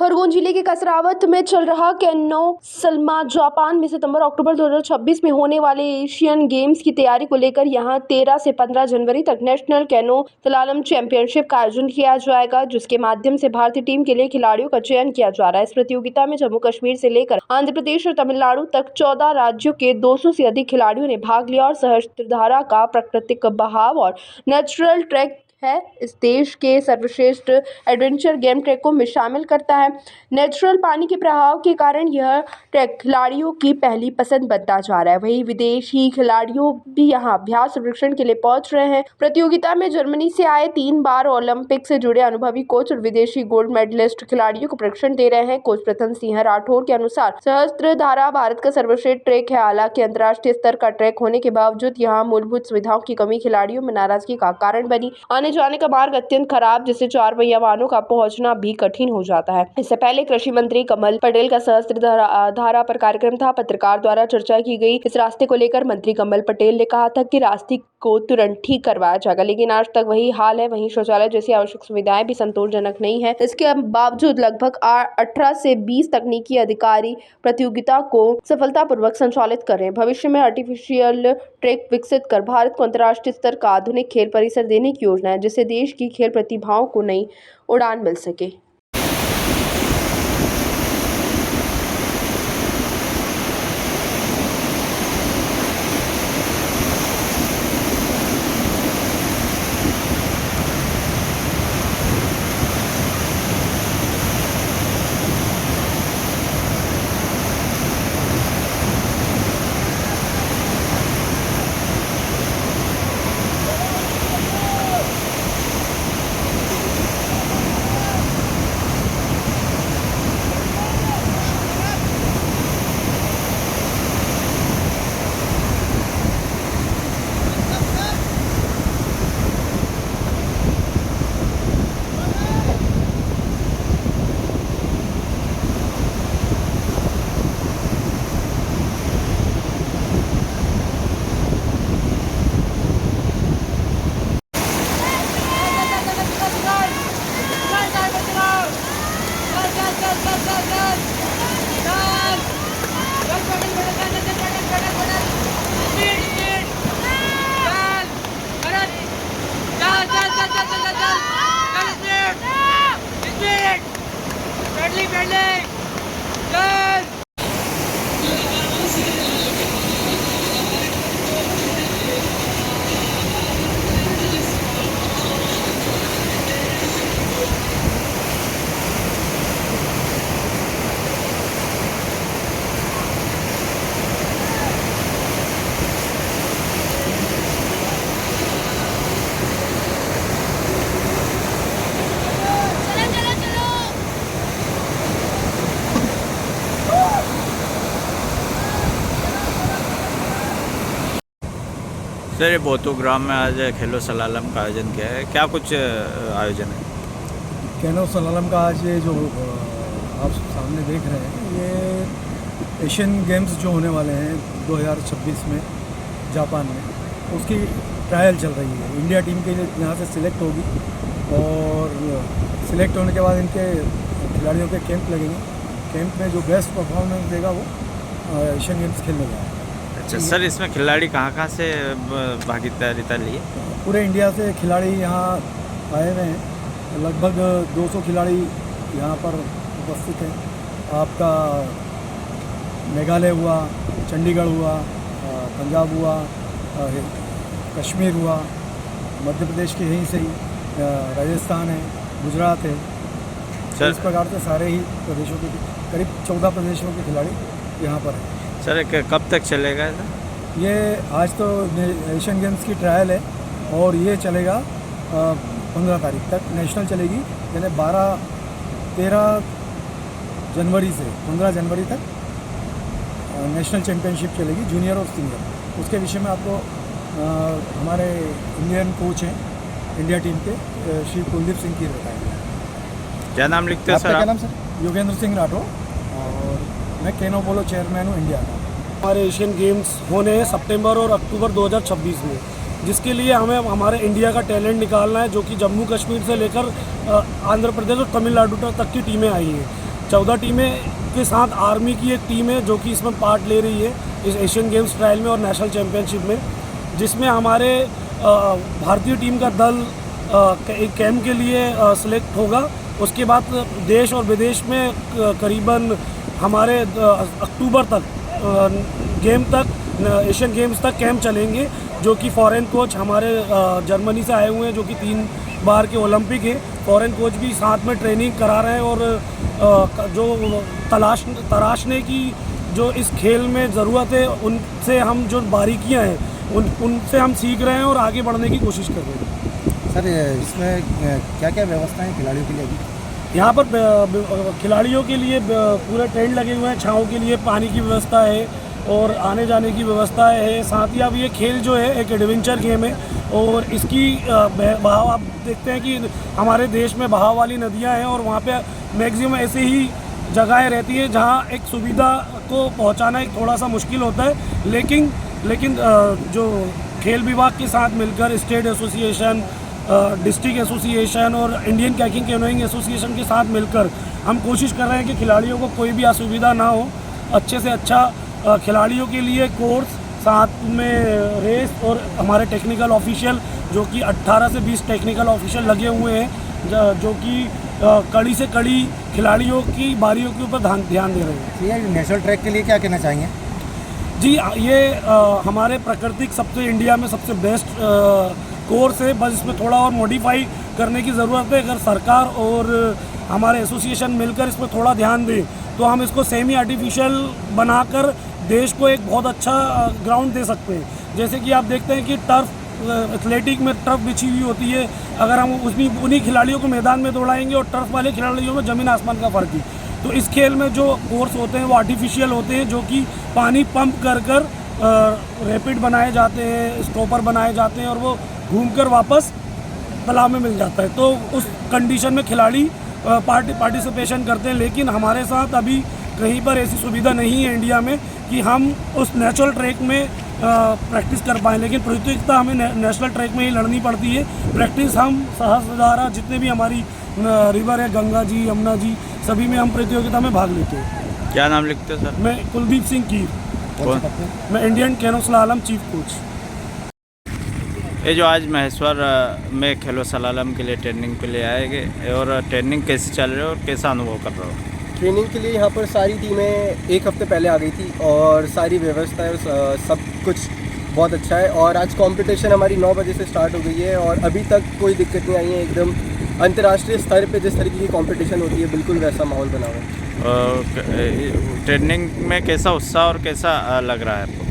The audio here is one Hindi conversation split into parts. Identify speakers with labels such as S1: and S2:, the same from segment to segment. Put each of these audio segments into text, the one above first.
S1: खरगोन जिले के कसरावत में चल रहा कैनो सलमा जापान में सितंबर-अक्टूबर 2026 में होने वाले एशियन गेम्स की तैयारी को लेकर यहां 13 से 15 जनवरी तक नेशनल कैनो स्लालम चैंपियनशिप का आयोजन किया जाएगा, जिसके माध्यम से भारतीय टीम के लिए खिलाड़ियों का चयन किया जा रहा है। इस प्रतियोगिता में जम्मू कश्मीर से लेकर आंध्र प्रदेश और तमिलनाडु तक 14 राज्यों के 200 से अधिक खिलाड़ियों ने भाग लिया और सहस्त्रधारा का प्राकृतिक बहाव और नेचुरल ट्रैक है इस देश के सर्वश्रेष्ठ एडवेंचर गेम ट्रैकों में शामिल करता है। नेचुरल पानी के प्रभाव के कारण यह ट्रैक खिलाड़ियों की पहली पसंद बनता जा रहा है। वहीं विदेशी खिलाड़ियों भी यहां अभ्यास प्रशिक्षण के लिए पहुंच रहे हैं। प्रतियोगिता में जर्मनी से आए 3 बार ओलंपिक से जुड़े अनुभवी कोच और विदेशी गोल्ड मेडलिस्ट खिलाड़ियों को प्रशिक्षण दे रहे हैं। कोच प्रथम सिंह राठौर के अनुसार सहस्त्रधारा भारत का सर्वश्रेष्ठ ट्रैक है। हालांकि अंतर्राष्ट्रीय स्तर का ट्रैक होने के बावजूद यहाँ मूलभूत सुविधाओं की कमी खिलाड़ियों में नाराजगी का कारण बनी। आने जाने का मार्ग अत्यंत खराब, जिससे 4 पहिया वाहनों का पहुंचना भी कठिन हो जाता है। इससे पहले कृषि मंत्री कमल पटेल का सहस्त्रधारा पर कार्यक्रम था। पत्रकार द्वारा चर्चा की गई इस रास्ते को लेकर मंत्री कमल पटेल ने कहा था कि रास्ते को तुरंत ठीक करवाया जाएगा, लेकिन आज तक वही हाल है। वहीं शौचालय जैसी आवश्यक सुविधाएं भी संतोषजनक नहीं है। इसके बावजूद लगभग 18 से 20 तकनीकी अधिकारी प्रतियोगिता को सफलतापूर्वक संचालित कर रहे हैं। भविष्य में आर्टिफिशियल ट्रैक विकसित कर भारत को अंतर्राष्ट्रीय स्तर का आधुनिक खेल परिसर देने की योजना है, जिससे देश की खेल प्रतिभाओं को नई उड़ान मिल सके।
S2: सर, ये बोतुग्राम में आज खेलो सलालम का आयोजन किया है, क्या कुछ आयोजन है?
S3: कैनो सलालम का आज ये जो आप सामने देख रहे हैं, ये एशियन गेम्स जो होने वाले हैं 2026 में जापान में, उसकी ट्रायल चल रही है। इंडिया टीम के लिए यहाँ से सिलेक्ट होगी और सिलेक्ट होने के बाद इनके खिलाड़ियों के कैंप लगेंगे। कैंप में जो बेस्ट परफॉर्मेंस देगा वो एशियन गेम्स खेलने जाएगा।
S2: अच्छा सर, इसमें खिलाड़ी कहाँ से भागीदारी लिए?
S3: पूरे इंडिया से खिलाड़ी यहाँ आए हुए हैं। लगभग 200 खिलाड़ी यहाँ पर उपस्थित हैं। आपका मेघालय हुआ, चंडीगढ़ हुआ, पंजाब हुआ, कश्मीर हुआ, मध्य प्रदेश के यहीं से ही, राजस्थान है, गुजरात है। तो इस प्रकार से सारे ही प्रदेशों के करीब 14 प्रदेशों के खिलाड़ी यहाँ पर हैं।
S2: सर, कब तक चलेगा
S3: ये? आज तो एशियन गेम्स की ट्रायल है और ये चलेगा 15 तारीख तक नेशनल चलेगी, यानी 13 जनवरी से 15 जनवरी तक नेशनल चैम्पियनशिप चलेगी, जूनियर और सीनियर। उसके विषय में आपको हमारे इंडियन कोच हैं इंडिया टीम के, श्री कुलदीप सिंह की बताएंगे।
S2: क्या नाम लिखते हैं सर?
S3: क्या नाम सर? योगेंद्र सिंह राठौर, और मैं कैनो पोलो चेयरमैन हूँ इंडिया का।
S4: हमारे एशियन गेम्स होने हैं सितंबर और अक्टूबर 2026 में, जिसके लिए हमें हमारे इंडिया का टैलेंट निकालना है, जो कि जम्मू कश्मीर से लेकर आंध्र प्रदेश और तमिलनाडु तक की टीमें आई हैं। 14 टीमें के साथ आर्मी की एक टीम है जो कि इसमें पार्ट ले रही है इस एशियन गेम्स ट्रायल में और नेशनल चैम्पियनशिप में, जिसमें हमारे भारतीय टीम का दल एक कैंप के लिए सिलेक्ट होगा। उसके बाद देश और विदेश में करीबन हमारे अक्टूबर तक एशियन गेम्स तक कैंप चलेंगे, जो कि फॉरेन कोच हमारे जर्मनी से आए हुए हैं जो कि 3 बार के ओलंपिक है। फॉरेन कोच भी साथ में ट्रेनिंग करा रहे हैं और जो तराशने की जो इस खेल में ज़रूरत है उनसे हम जो बारीकियां हैं उनसे हम सीख रहे हैं और आगे बढ़ने की कोशिश कर रहे हैं।
S5: सर इसमें क्या क्या व्यवस्था है खिलाड़ियों के लिए अभी?
S4: यहाँ पर खिलाड़ियों के लिए पूरे टेंट लगे हुए हैं, छाँव के लिए पानी की व्यवस्था है और आने जाने की व्यवस्था है। साथ ही अब ये खेल जो है एक एडवेंचर गेम है और इसकी बहाव आप देखते हैं कि हमारे देश में बहाव वाली नदियाँ हैं और वहाँ पे मैक्सिमम ऐसे ही जगहें रहती हैं जहाँ एक सुविधा को पहुँचाना एक थोड़ा सा मुश्किल होता है। लेकिन जो खेल विभाग के साथ मिलकर स्टेट एसोसिएशन, डिस्ट्रिक्ट एसोसिएशन और इंडियन कैकिंग कैनोइंग एसोसिएशन के साथ मिलकर हम कोशिश कर रहे हैं कि खिलाड़ियों को कोई भी असुविधा ना हो, अच्छे से अच्छा खिलाड़ियों के लिए कोर्स, साथ में रेस और हमारे टेक्निकल ऑफिशियल जो कि 18 से 20 टेक्निकल ऑफिशियल लगे हुए हैं जो कि कड़ी से कड़ी खिलाड़ियों की बारियों के ऊपर ध्यान दे रहे हैं।
S5: ये नेशनल ट्रैक के लिए क्या कहना चाहेंगे?
S4: जी ये हमारे प्राकृतिक सबसे इंडिया में सबसे बेस्ट कोर्स है, बस इसमें थोड़ा और मॉडिफाई करने की ज़रूरत है। अगर सरकार और हमारे एसोसिएशन मिलकर इस पर थोड़ा ध्यान दें तो हम इसको सेमी आर्टिफिशियल बनाकर देश को एक बहुत अच्छा ग्राउंड दे सकते हैं। जैसे कि आप देखते हैं कि टर्फ एथलेटिक में टर्फ बिछी हुई होती है, अगर हम उन्हीं खिलाड़ियों को मैदान में दौड़ाएंगे और टर्फ वाले खिलाड़ियों में ज़मीन आसमान का फ़र्क है। तो इस खेल में जो कोर्स होते हैं वो आर्टिफिशियल होते हैं, जो कि पानी पंप कर रैपिड बनाए जाते हैं, स्टॉपर बनाए जाते हैं और वो घूमकर वापस तालाब में मिल जाता है। तो उस कंडीशन में खिलाड़ी पार्टिसिपेशन करते हैं। लेकिन हमारे साथ अभी कहीं पर ऐसी सुविधा नहीं है इंडिया में कि हम उस नेचुरल ट्रैक में प्रैक्टिस कर पाएँ। लेकिन प्रतियोगिता हमें नेशनल ट्रैक में ही लड़नी पड़ती है। प्रैक्टिस हम सहस्त्रधारा जितने भी हमारी रिवर है, गंगा जी, यमुना जी, सभी में हम प्रतियोगिता में भाग लेते हैं।
S2: क्या नाम लिखते हो सर?
S4: मैं कुलदीप सिंह कीर,
S2: कौन?
S4: मैं Indian canoe slalom chief coach.
S2: ये जो आज महेश्वर में खेलो सलालम के लिए ट्रेनिंग के लिए आएंगे और ट्रेनिंग कैसे चल रही है और कैसा अनुभव कर रहे हो?
S6: ट्रेनिंग के लिए यहाँ पर सारी टीमें एक हफ्ते पहले आ गई थी और सारी व्यवस्था है, सब कुछ बहुत अच्छा है। और आज कंपटीशन हमारी 9 बजे से स्टार्ट हो गई है और अभी तक कोई दिक्कत नहीं आई है। एकदम अंतर्राष्ट्रीय स्तर पे जिस तरीके की कंपटीशन होती है बिल्कुल वैसा माहौल बना हुआ है।
S2: ट्रेनिंग में कैसा उत्साह और कैसा लग रहा है आपको?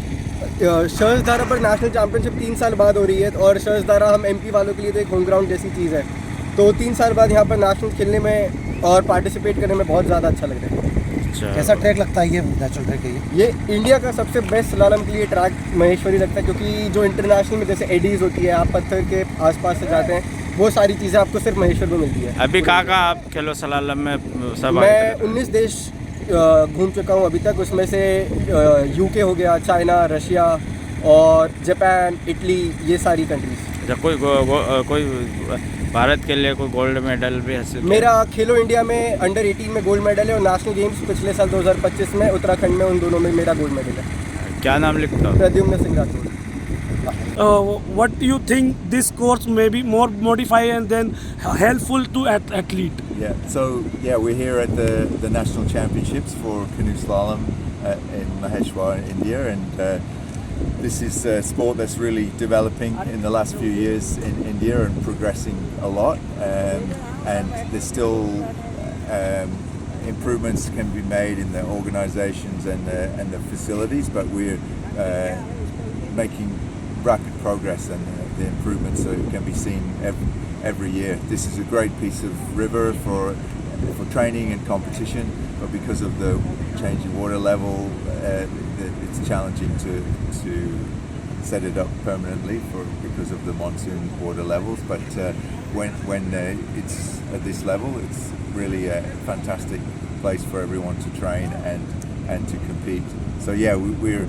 S6: शर्जधारा पर नेशनल चैम्पियनशिप 3 साल बाद हो रही है और शर्जधारा हम एमपी वालों के लिए तो एक होम ग्राउंड जैसी चीज़ है। तो 3 साल बाद यहाँ पर नेशनल खेलने में और पार्टिसिपेट करने में बहुत ज़्यादा अच्छा लग रहा है।
S5: कैसा ट्रैक लगता है ये नेचुरल ट्रैक है?
S6: ये इंडिया का सबसे बेस्ट स्लालम के लिए ट्रैक महेश्वरी लगता है, क्योंकि जो इंटरनेशनल में जैसे एडीज़ होती है, आप पत्थर के आसपास से जाते हैं, वो सारी चीज़ें आपको सिर्फ महेश्वर में मिलती है।
S2: अभी कहाँ आप खेलो सलालम में सब?
S6: मैं 19 देश घूम चुका हूँ अभी तक। उसमें से यूके हो गया, चाइना, रशिया और जापान, इटली, ये सारी कंट्रीज।
S2: अच्छा, कोई भारत के लिए कोई गोल्ड मेडल भी हासिल?
S6: मेरा खेलो इंडिया में अंडर 18 में गोल्ड मेडल है और नेशनल गेम्स पिछले साल 2025 में उत्तराखंड में, उन दोनों में मेरा गोल्ड मेडल है।
S2: क्या नाम लिखता हो?
S6: Pradyumn Singh Rathore.
S4: What do you think this course may be more modified and then helpful to athlete?
S7: Yeah, so we're here at the national championships for canoe slalom in Maheshwar, India, and this is a sport that's really developing in the last few years in India and progressing a lot. And there's still improvements can be made in the organisations and the facilities, but we're making rapid progress, and the improvements can be seen every year. This is a great piece of river for training and competition, but because of the changing water level, it's challenging to set it up permanently because of the monsoon water levels. But when it's at this level, it's really a fantastic place for everyone to train and to compete. So we're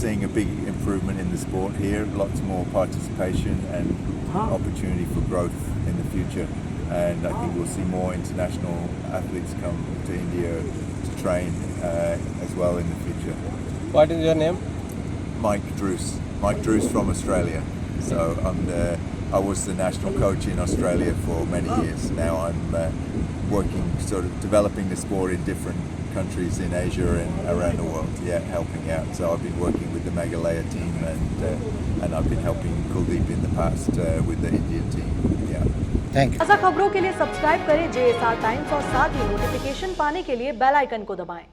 S7: seeing a big improvement in the sport here, lots more participation and opportunity for growth in the future. and I think we'll see more international athletes come to India to train as well in the future.
S6: What is your name?
S7: Mike Drews from Australia. So I was the national coach in Australia for many years. Now I'm working, sort of developing the sport in different countries in Asia and around the world. Yeah, helping out. So I've been working with the Meghalaya team and I've been helping Kuldeep in the past with the Indian team. Yeah.
S5: Thank you.
S8: ताज़ा खबरों के लिए सब्सक्राइब करें JSR टाइम्स और साथ ही नोटिफिकेशन पाने के लिए बेल आइकन को दबाएं।